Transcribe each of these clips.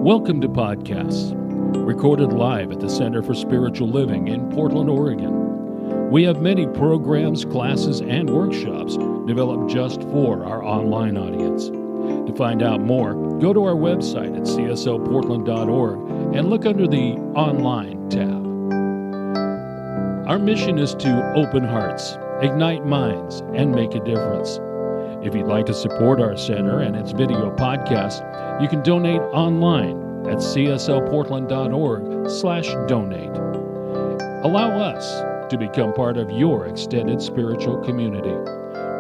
Welcome to Podcasts, recorded live at the Center for Spiritual Living in Portland, Oregon. We have many programs, classes, and workshops developed just for our online audience. To find out more, go to our website at csoportland.org and look under the Online tab. Our mission is to open hearts, ignite minds, and make a difference. If you'd like to support our center and its video podcast, you can donate online at csoportland.org/donate. Allow us to become part of your extended spiritual community.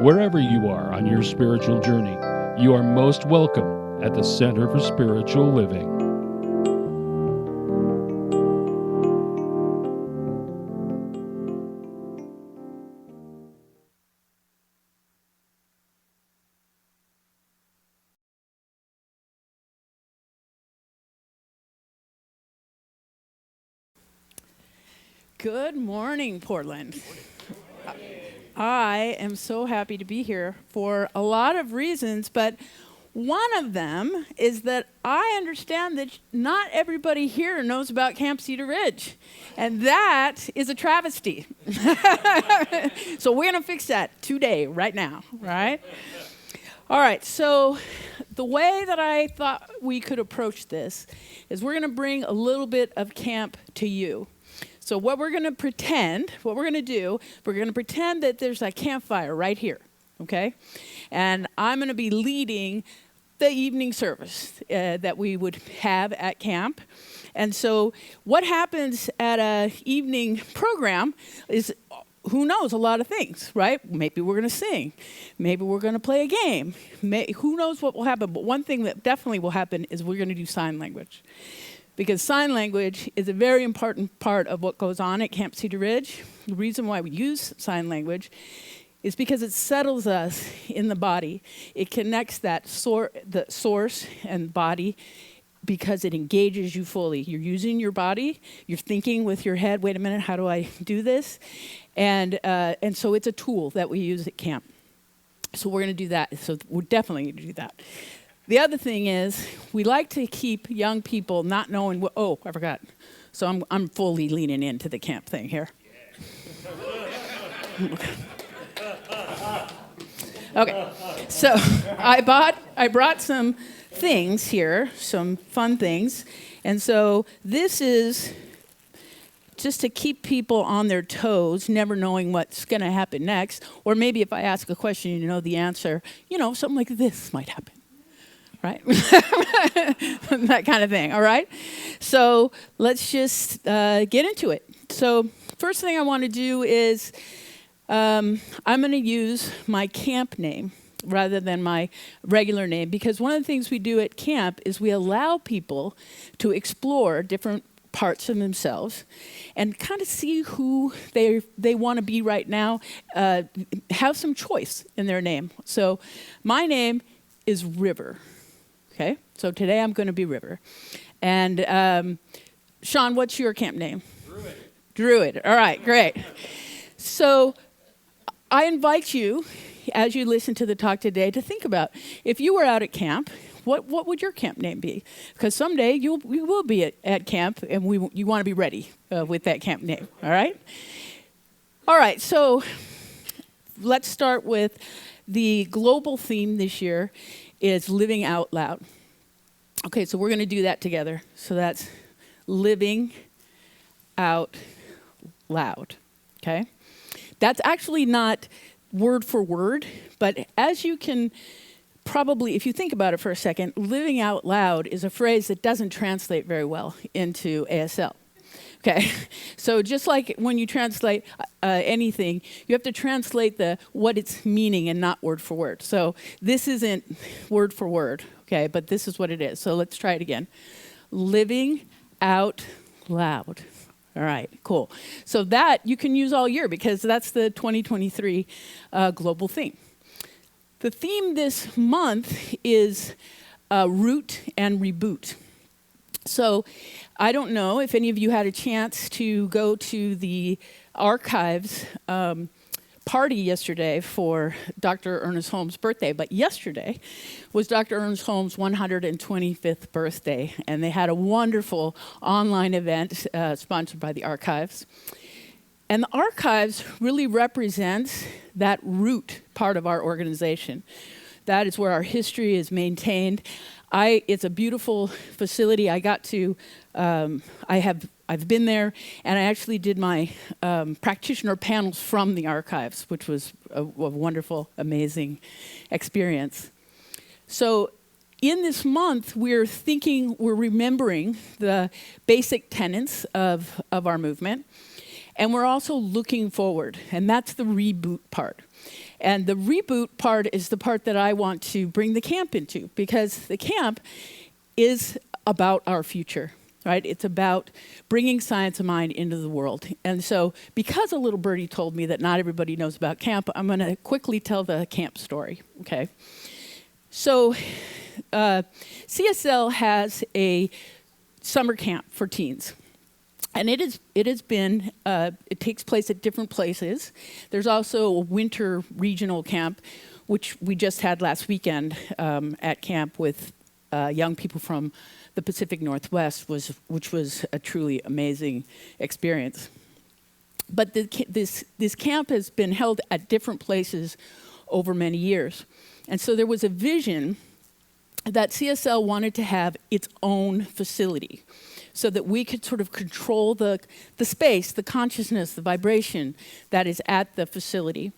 Wherever you are on your spiritual journey, you are most welcome at the Center for Spiritual Living. Good morning, Portland. I am so happy to be here for a lot of reasons, but one of them is that I understand that not everybody here knows about Camp Cedar Ridge, and that is a travesty. So we're going to fix that today, right now, right? All right, so the way that I thought we could approach this is we're going to bring a little bit of camp to you. So what we're going to do, we're going to pretend that there's a campfire right here, okay? And I'm going to be leading the evening service that we would have at camp. And so what happens at an evening program is, who knows, a lot of things, right? Maybe we're going to sing. Maybe we're going to play a game. Who knows what will happen? But one thing that definitely will happen is we're going to do sign language. Because sign language is a very important part of what goes on at Camp Cedar Ridge. The reason why we use sign language is because it settles us in the body. It connects the source and body because it engages you fully. You're using your body, you're thinking with your head, wait a minute, how do I do this? And so it's a tool that we use at camp. So we're going to do that. So we're definitely going to do that. The other thing is, we like to keep young people not knowing what, oh, I forgot. So I'm fully leaning into the camp thing here. Okay, so I brought some things here, some fun things. And so this is just to keep people on their toes, never knowing what's going to happen next. Or maybe if I ask a question, you know the answer, something like this might happen. Right? That kind of thing, all right? So let's just get into it. So first thing I want to do is I'm going to use my camp name rather than my regular name, because one of the things we do at camp is we allow people to explore different parts of themselves and kind of see who they want to be right now, have some choice in their name. So my name is River. Okay, so today I'm going to be River. And Sean, what's your camp name? Druid. All right, great. So I invite you, as you listen to the talk today, to think about, if you were out at camp, what would your camp name be? Because someday you will be at camp, and you want to be ready with that camp name, all right? All right, so let's start with the global theme this year is living out loud. Okay, so we're going to do that together. So that's living out loud, okay? That's actually not word for word, but as you can probably, if you think about it for a second, living out loud is a phrase that doesn't translate very well into ASL. Okay, so just like when you translate anything, you have to translate what it's meaning and not word for word. So this isn't word for word, okay, but this is what it is. So let's try it again. Living out loud. All right, cool. So that you can use all year because that's the 2023 global theme. The theme this month is root and reboot. So I don't know if any of you had a chance to go to the archives party yesterday for Dr. Ernest Holmes' birthday, but yesterday was Dr. Ernest Holmes' 125th birthday, and they had a wonderful online event sponsored by the Archives. And the Archives really represents that root part of our organization. That is where our history is maintained. It's a beautiful facility. I got to, I've been there, and I actually did my practitioner panels from the Archives, which was a wonderful, amazing experience. So in this month, we're remembering the basic tenets of our movement, and we're also looking forward, and that's the reboot part. And the reboot part is the part that I want to bring the camp into, because the camp is about our future, right? It's about bringing science of mind into the world. And so because a little birdie told me that not everybody knows about camp, I'm going to quickly tell the camp story, okay? So CSL has a summer camp for teens. And it takes place at different places. There's also a winter regional camp, which we just had last weekend at camp with young people from the Pacific Northwest, which was a truly amazing experience. But this camp has been held at different places over many years. And so there was a vision that CSL wanted to have its own facility, so that we could sort of control the space, the consciousness, the vibration that is at the facility.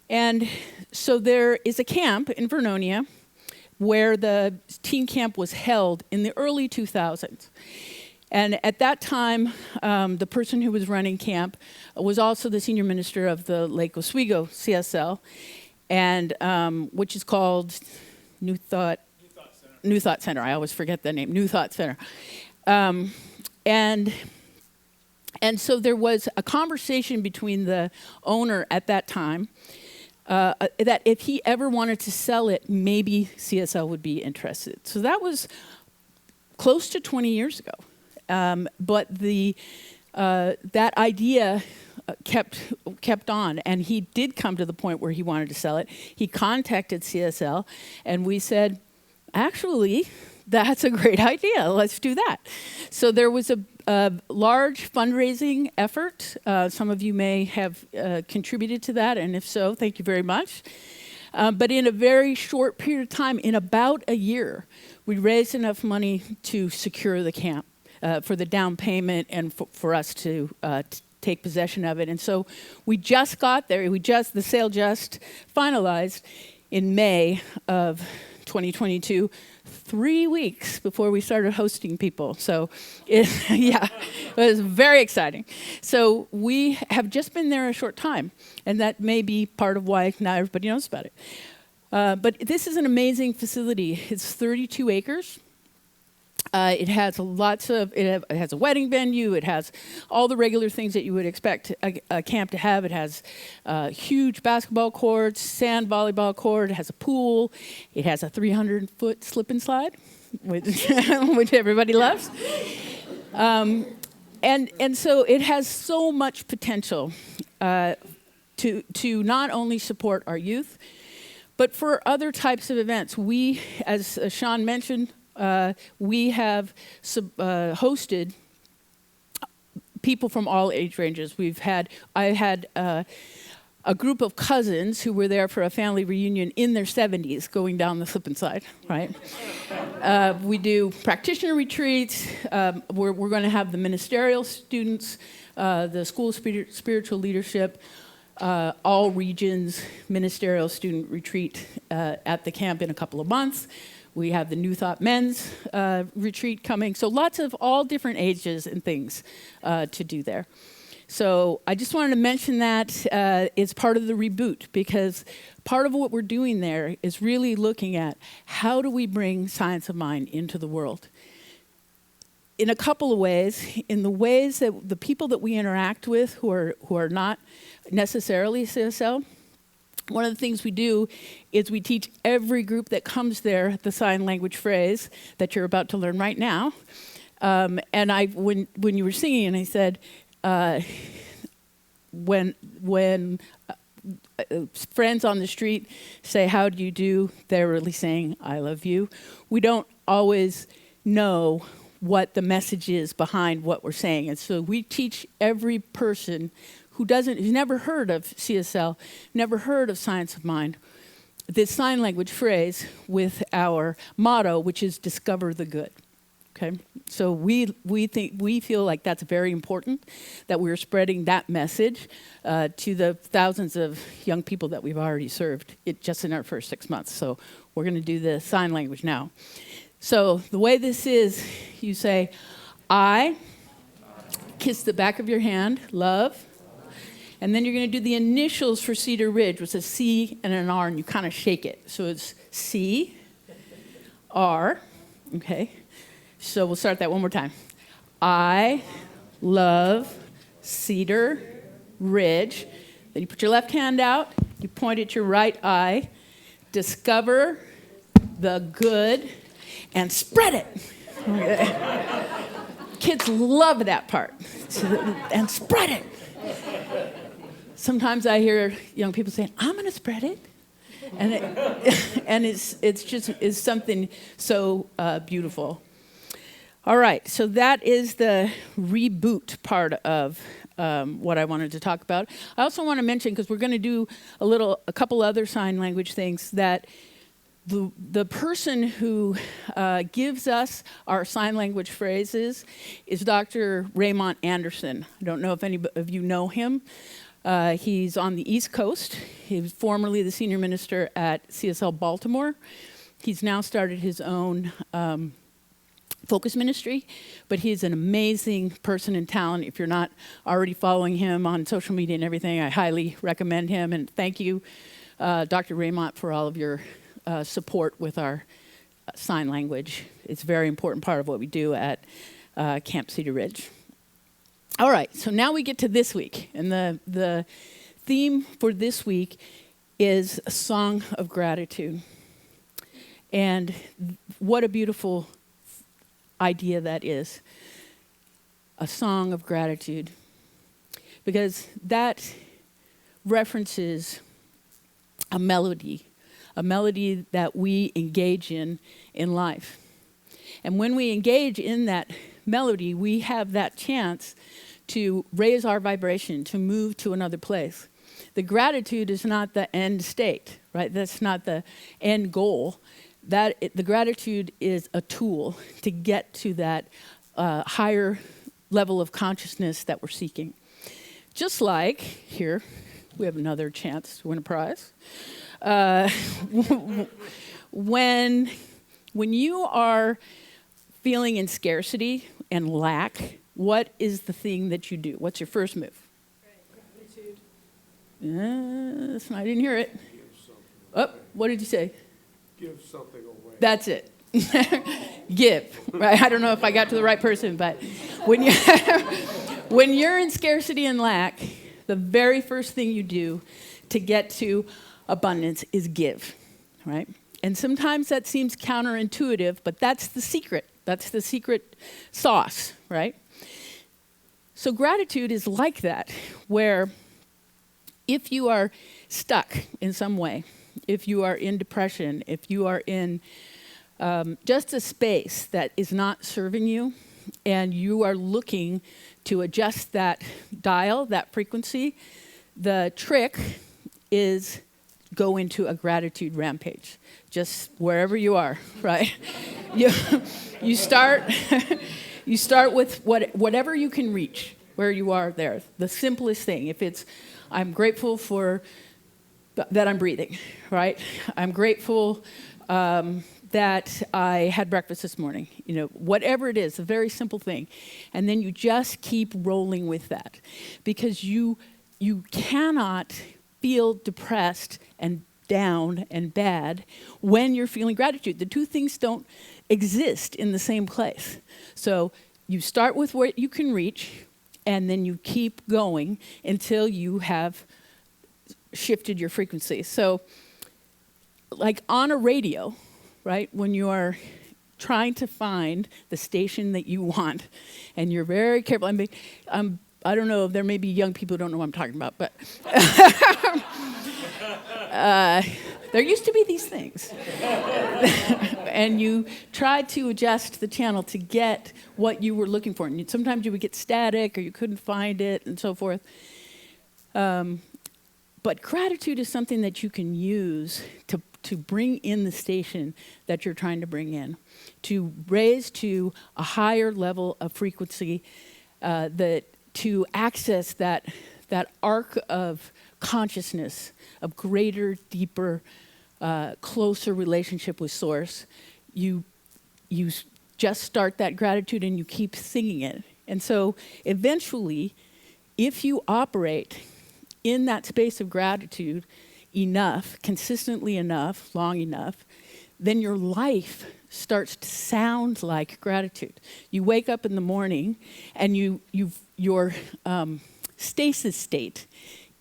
And so there is a camp in Vernonia where the teen camp was held in the early 2000s. And at that time, the person who was running camp was also the senior minister of the Lake Oswego CSL, and which is called New Thought Center. I always forget the name, New Thought Center. And so there was a conversation between the owner at that time that if he ever wanted to sell it, maybe CSL would be interested. So that was close to 20 years ago. But that idea kept on, and he did come to the point where he wanted to sell it. He contacted CSL, and we said, actually, that's a great idea. Let's do that. So there was a large fundraising effort. Some of you may have contributed to that, and if so, thank you very much. But in a very short period of time, in about a year, we raised enough money to secure the camp for the down payment and for us to take possession of it. And so we just got there. The sale just finalized in May of 2022, 3 weeks before we started hosting people. So, it was very exciting. So we have just been there a short time, and that may be part of why not everybody knows about it. But this is an amazing facility. It's 32 acres. It has it has a wedding venue. It has all the regular things that you would expect a camp to have. It has huge basketball courts, sand volleyball court. It has a pool. It has a 300-foot slip and slide, which everybody loves. And so it has so much potential to not only support our youth, but for other types of events. We, as Sean mentioned, we have hosted people from all age ranges. I had a group of cousins who were there for a family reunion in their 70s going down the slip and slide, right? We do practitioner retreats. We're going to have the ministerial students, the School of Spiritual Leadership, all regions ministerial student retreat at the camp in a couple of months. We have the New Thought Men's retreat coming. So lots of all different ages and things to do there. So I just wanted to mention that it's part of the reboot, because part of what we're doing there is really looking at how do we bring science of mind into the world. In a couple of ways, in the ways that the people that we interact with who are not necessarily CSL, one of the things we do is we teach every group that comes there the sign language phrase that you're about to learn right now. And when you were singing, and I said, when friends on the street say, "How do you do?" They're really saying, "I love you." We don't always know what the message is behind what we're saying. And so we teach every person who's never heard of CSL, never heard of Science of Mind, this sign language phrase with our motto, which is discover the good. Okay? So we feel like that's very important, that we're spreading that message to the thousands of young people that we've already served just in our first 6 months. So we're going to do the sign language now. So the way this is, you say, I, kiss the back of your hand, love, and then you're going to do the initials for Cedar Ridge, which is a C and an R, and you kind of shake it. So it's C, R, okay? So we'll start that one more time. I love Cedar Ridge. Then you put your left hand out, you point at your right eye, discover the good, and spread it. Okay. Kids love that part. And spread it. Sometimes I hear young people saying, "I'm going to spread it." And it's something so beautiful. All right, so that is the reboot part of what I wanted to talk about. I also want to mention, because we're going to do a couple other sign language things, that the person who gives us our sign language phrases is Dr. Raymond Anderson. I don't know if any of you know him. He's on the East Coast. He was formerly the senior minister at CSL Baltimore. He's now started his own focus ministry, but he's an amazing person and talent. If you're not already following him on social media and everything, I highly recommend him. And thank you, Dr. Raymond, for all of your support with our sign language. It's a very important part of what we do at Camp Cedar Ridge. All right, so now we get to this week. And the theme for this week is a song of gratitude. And what a beautiful idea that is, a song of gratitude, because that references a melody that we engage in life. And when we engage in that melody, we have that chance to raise our vibration, to move to another place. The gratitude is not the end state, right? That's not the end goal. The gratitude is a tool to get to that higher level of consciousness that we're seeking. Just like here, we have another chance to win a prize. When you are feeling in scarcity and lack, what is the thing that you do? What's your first move? Gratitude. I didn't hear it. Oh, what did you say? Give something away. That's it. Give, right? I don't know if I got to the right person, but when you're in scarcity and lack, the very first thing you do to get to abundance is give, right? And sometimes that seems counterintuitive, but that's the secret. That's the secret sauce, right? So gratitude is like that, where if you are stuck in some way, if you are in depression, if you are in just a space that is not serving you, and you are looking to adjust that dial, that frequency, the trick is go into a gratitude rampage, just wherever you are, right? You start with whatever you can reach, where you are there. The simplest thing, if it's, I'm grateful for that I'm breathing, right? I'm grateful that I had breakfast this morning. You know, whatever it is, a very simple thing. And then you just keep rolling with that, because you cannot feel depressed and down and bad when you're feeling gratitude. The two things don't exist in the same place. So you start with what you can reach, and then you keep going until you have shifted your frequency. So like on a radio, right, when you are trying to find the station that you want, and you're very careful. I don't know, there may be young people who don't know what I'm talking about, but There used to be these things. And you tried to adjust the channel to get what you were looking for. And sometimes you would get static or you couldn't find it and so forth. But gratitude is something that you can use to bring in the station that you're trying to bring in, to raise to a higher level of frequency, to access that arc of consciousness, of greater, deeper, closer relationship with Source. You just start that gratitude and you keep singing it. And so eventually, if you operate in that space of gratitude enough, consistently enough, long enough, then your life starts to sound like gratitude. You wake up in the morning and your stasis state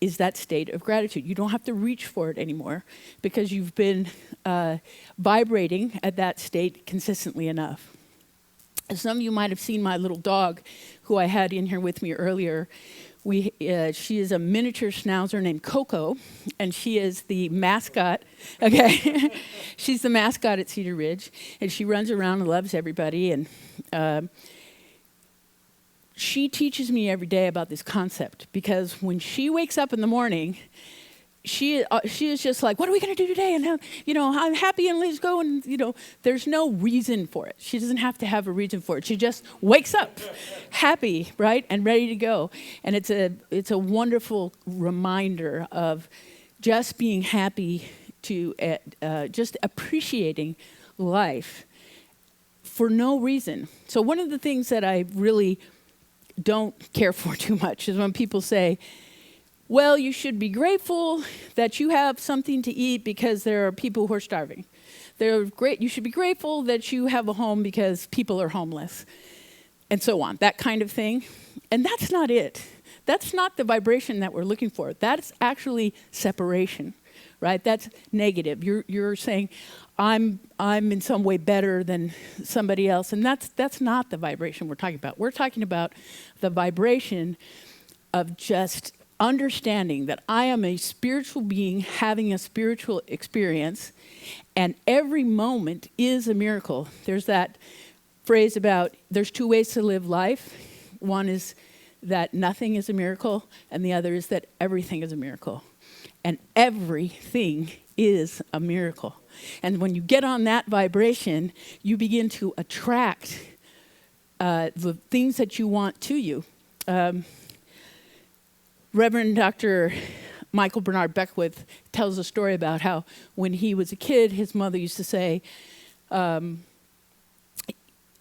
is that state of gratitude. You don't have to reach for it anymore because you've been vibrating at that state consistently enough. Some of you might have seen my little dog who I had in here with me earlier. She is a miniature schnauzer named Coco, and she is the mascot. Okay, she's the mascot at Cedar Ridge, and she runs around and loves everybody. And she teaches me every day about this concept because when she wakes up in the morning, she is just like, what are we going to do today? And I'm happy and let's go. And there's no reason for it. She doesn't have to have a reason for it. She just wakes up happy, right, and ready to go. And it's a wonderful reminder of just being happy, to just appreciating life for no reason. So one of the things that I really don't care for too much is when people say, well, you should be grateful that you have something to eat because there are people who are starving. You should be grateful that you have a home because people are homeless, and so on, that kind of thing. And that's not it. That's not the vibration that we're looking for. That's actually separation, right? That's negative. You're saying, I'm in some way better than somebody else, and that's not the vibration we're talking about. We're talking about the vibration of just understanding that I am a spiritual being having a spiritual experience, and every moment is a miracle. There's that phrase about there's two ways to live life. One is that nothing is a miracle, and the other is that everything is a miracle. And everything is a miracle. And when you get on that vibration, you begin to attract the things that you want to you. Reverend Dr. Michael Bernard Beckwith tells a story about how when he was a kid, his mother used to say,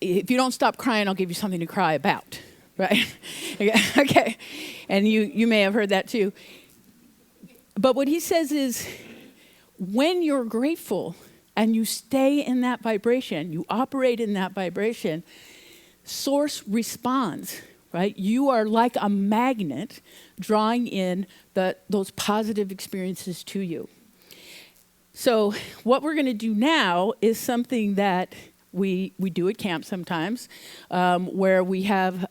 if you don't stop crying, I'll give you something to cry about, right? Okay, and you may have heard that too. But what he says is, when you're grateful and you stay in that vibration, you operate in that vibration, Source responds. Right? You are like a magnet drawing in those positive experiences to you. So what we're going to do now is something that we do at camp sometimes, where we have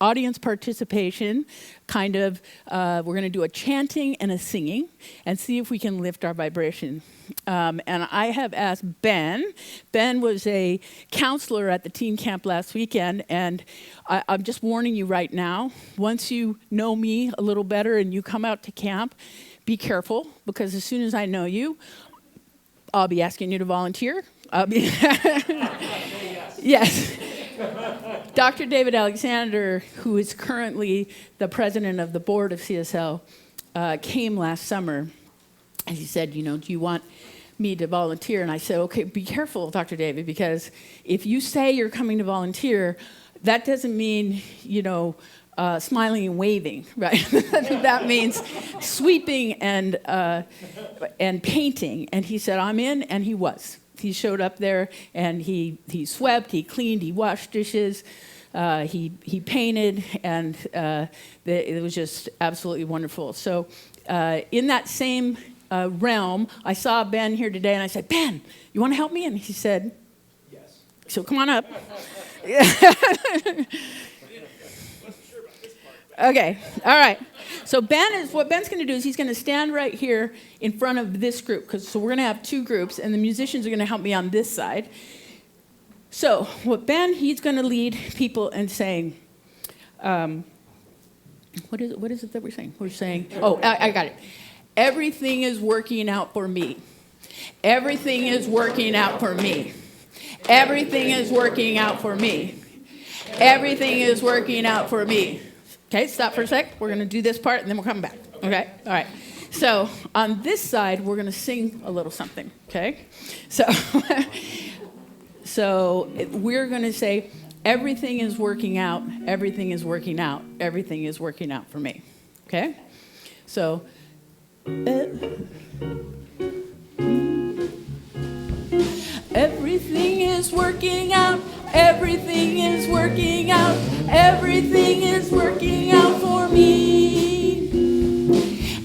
audience participation, we're going to do a chanting and a singing and see if we can lift our vibration. And I have asked Ben. Ben was a counselor at the teen camp last weekend, and I'm just warning you right now, once you know me a little better and you come out to camp, be careful, because as soon as I know you, I'll be asking you to volunteer. Yes. Dr. David Alexander, who is currently the president of the board of CSL, came last summer, and he said, do you want me to volunteer? And I said, okay, be careful, Dr. David, because if you say you're coming to volunteer, that doesn't mean, smiling and waving, right? That means sweeping and painting. And he said, I'm in, and he was. He showed up there, and he swept, he cleaned, he washed dishes, he painted, and it was just absolutely wonderful. So in that same realm, I saw Ben here today, and I said, Ben, you want to help me? And he said, yes. So come on up. Okay, all right. So what Ben's going to do is he's going to stand right here in front of this group, so we're going to have two groups, and the musicians are going to help me on this side. So he's going to lead people in saying, what is it that we're saying? We're saying, I got it. Everything is working out for me. Everything is working out for me. Everything is working out for me. Everything is working out for me. Okay, stop for a sec. We're going to do this part, and then we'll come back. Okay? All right. So on this side, we're going to sing a little something. Okay? So we're going to say, everything is working out. Everything is working out. Everything is working out for me. Okay? So... everything is working out. Everything is working out. Everything is working out for me.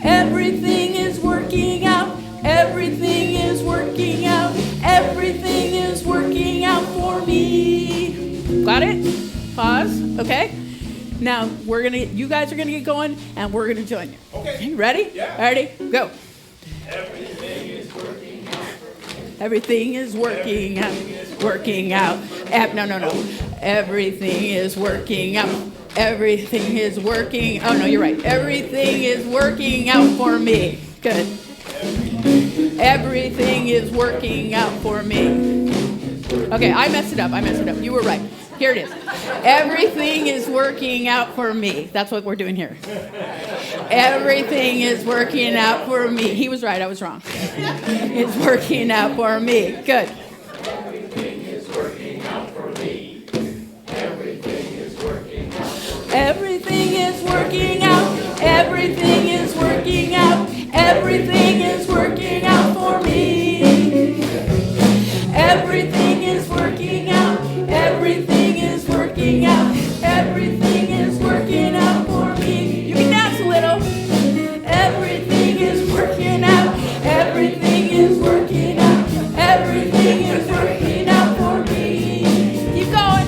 Everything is working out. Everything is working out. Everything is working out for me. Got it? Pause. Okay. Now you guys are gonna get going, and we're gonna join you. Okay. Ready? Yeah. Ready? Go. Everything is working out. Everything is working out. Working out. No. Everything is working out. Everything is working. Oh no, you're right. Everything is working out for me. Good. Everything is working out for me. Okay, I messed it up. You were right. Here it is. Everything is working out for me. That's what we're doing here. Everything is working out for me. He was right. I was wrong. It's working out for me. Good. Everything is working out for me. Everything is working out. Everything is working out. Everything is working out. Everything is working out for me. Everything is working out. Everything is working out. Everything is working out for me. You can dance a little. Everything is working out. Everything is working out. Everything is working out for me. Keep going.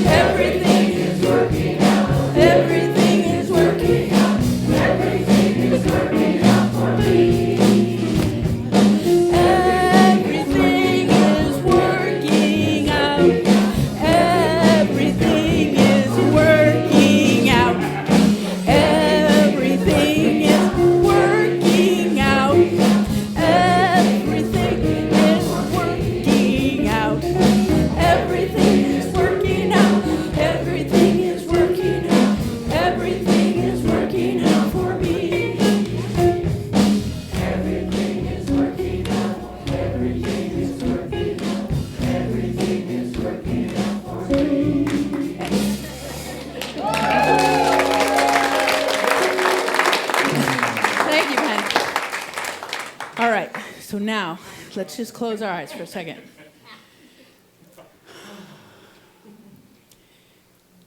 Everything is working out. Everything is working out. Everything is working out for me. Everything is working out. Everything is working out. Everything is working out. Everything is working out. Everything is working out. Everything is working out. Everything is working out for me. Everything is working out. Everything is working out. Everything is working out for me. Thank you, Penny. All right, so now let's just close our eyes for a second.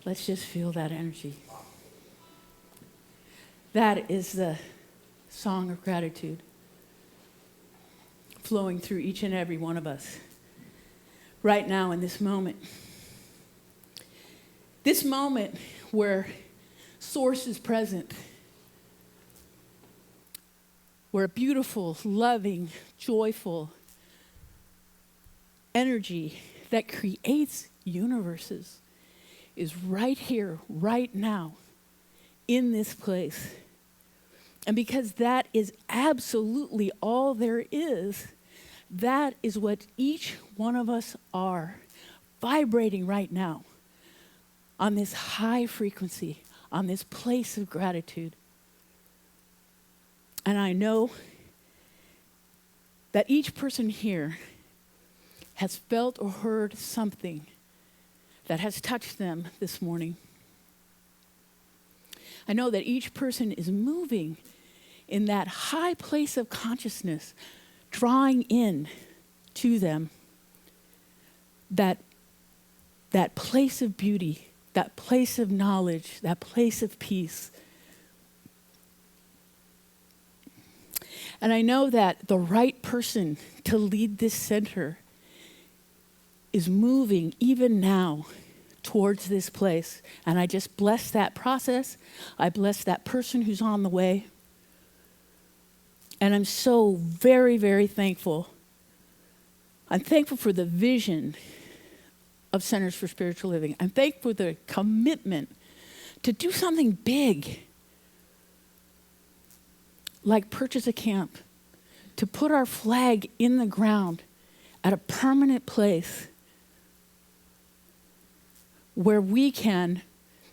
Let's just feel that energy. That is the song of gratitude flowing through each and every one of us right now in this moment. This moment where Source is present, where a beautiful, loving, joyful energy that creates universes is right here, right now, in this place. And because that is absolutely all there is, that is what each one of us are, vibrating right now on this high frequency, on this place of gratitude. And I know that each person here has felt or heard something that has touched them this morning. I know that each person is moving in that high place of consciousness, drawing in to them that place of beauty, that place of knowledge, that place of peace. And I know that the right person to lead this center is moving even now towards this place. And I just bless that process. I bless that person who's on the way. And I'm so very, very thankful. I'm thankful for the vision of Centers for Spiritual Living. I'm thankful for the commitment to do something big, like purchase a camp, to put our flag in the ground at a permanent place where we can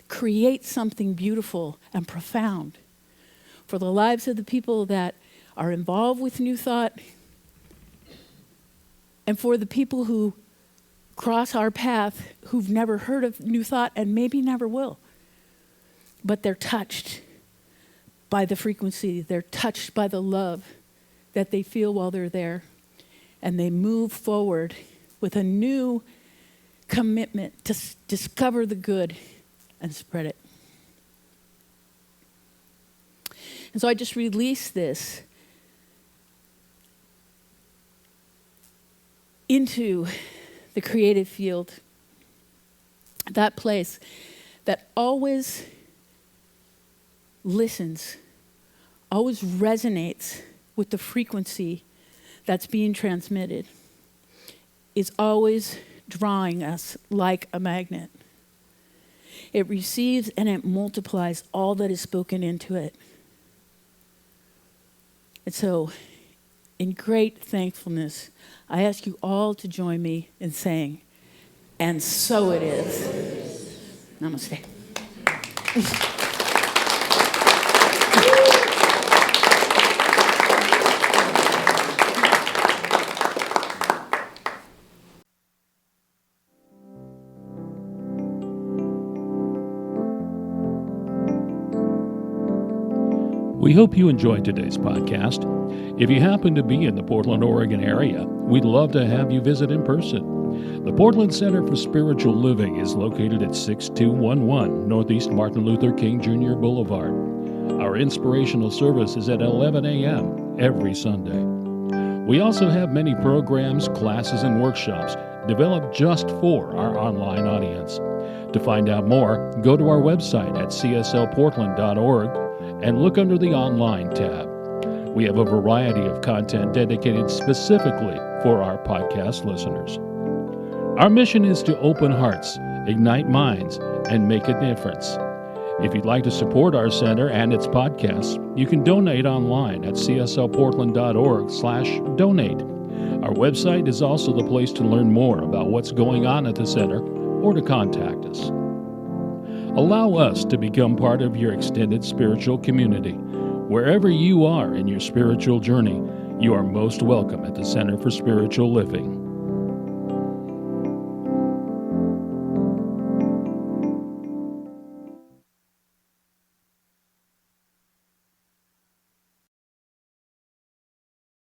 create something beautiful and profound for the lives of the people that are involved with New Thought, and for the people who cross our path who've never heard of New Thought and maybe never will. But they're touched by the frequency, they're touched by the love that they feel while they're there, and they move forward with a new commitment to discover the good and spread it. And so I just released this into the creative field, that place that always listens, always resonates with the frequency that's being transmitted, is always drawing us like a magnet. It receives and it multiplies all that is spoken into it. And so, in great thankfulness, I ask you all to join me in saying, and so it is. Namaste. We hope you enjoyed today's podcast. If you happen to be in the Portland, Oregon area, we'd love to have you visit in person. The Portland Center for Spiritual Living is located at 6211 Northeast Martin Luther King Jr. Boulevard. Our inspirational service is at 11 a.m. every Sunday. We also have many programs, classes, and workshops developed just for our online audience. To find out more, go to our website at cslportland.org and look under the Online tab. We have a variety of content dedicated specifically for our podcast listeners. Our mission is to open hearts, ignite minds, and make a difference. If you'd like to support our center and its podcasts, you can donate online at cslportland.org/donate. Our website is also the place to learn more about what's going on at the center or to contact us. Allow us to become part of your extended spiritual community. Wherever you are in your spiritual journey, you are most welcome at the Center for Spiritual Living.